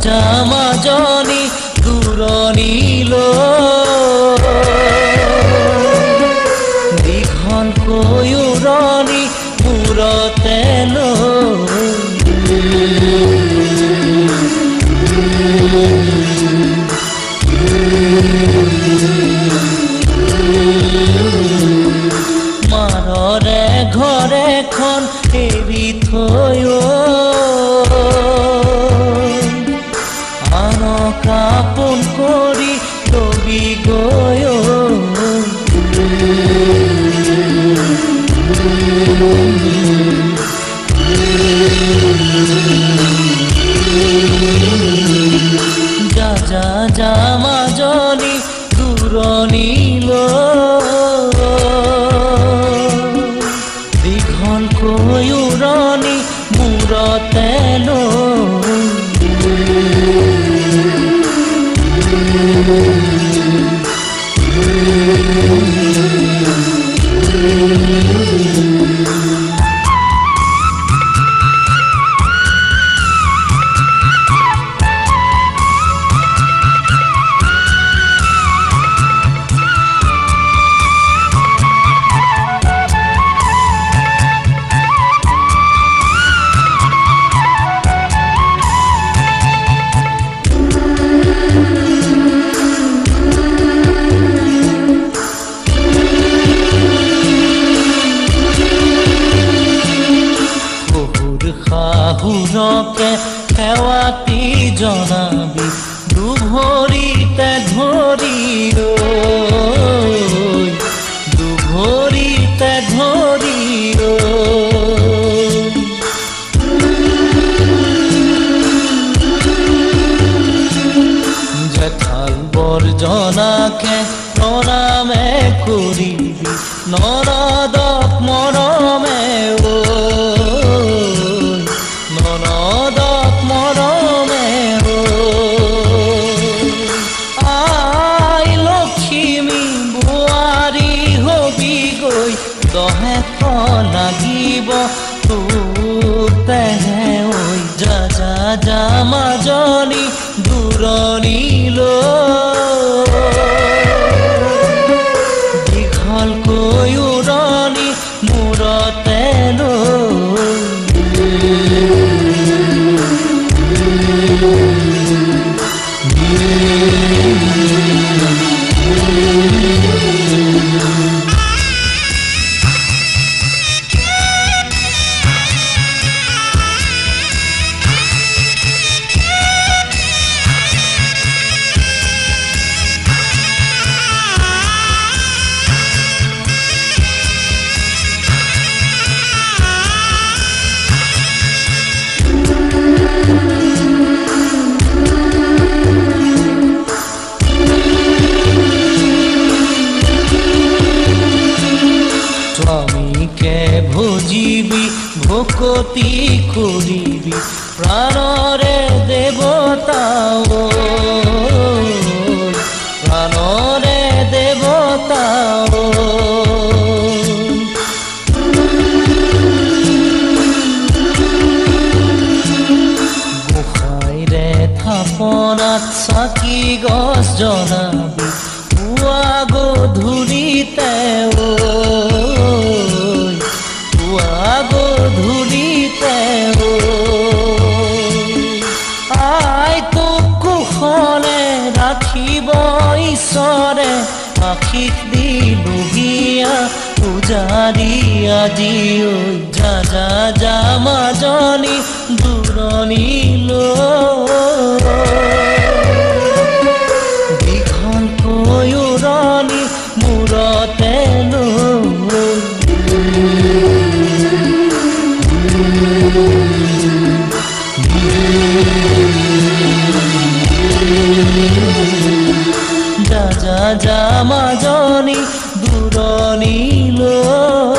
মাজনী দূৰণিলৈ দীঘলকৈ উৰণি মূৰতে লৈ মাৰৰে ঘৰ এখন এৰি থৈ আনক আপোন কৰি লবি গৈ যা মাজনী দূৰণিলৈ দীঘলকৈ উৰণি মূৰতে লৈ শাহুৰকে সেৱাতি জনাবি দুভৰিতে ধৰি দুভৰিতে ধৰি জেঠাল বৰজনাকে প্ৰণামে কৰিবি নৰদক মৰমে নৰদক মৰমে আই লক্ষ্মী বোৱাৰী হবি গৈ দহেক লাগিব তোতেহে ঐ যা মাজনী দূৰণিলৈ দীঘলকৈ উৰণি মূৰতে লৈ স্বামীকে ভজিবি ভকতি কৰিবি প্ৰাণৰে দেৱতা প্ৰাণৰে দেৱতা গোসাঁইৰে থাপনাত চাকি গছ জ্বলাবি পুৱা গধূলিতে গধূলিতে আই তোক কুশলে ৰাখিব ঈশ্বৰে আশীষ দিলোহিয়া পূজাৰী আজি যা মাজনী দূৰণিলৈ দীঘলকৈ উৰণি মূৰতে লৈ যা মাজনী দূৰণিলৈ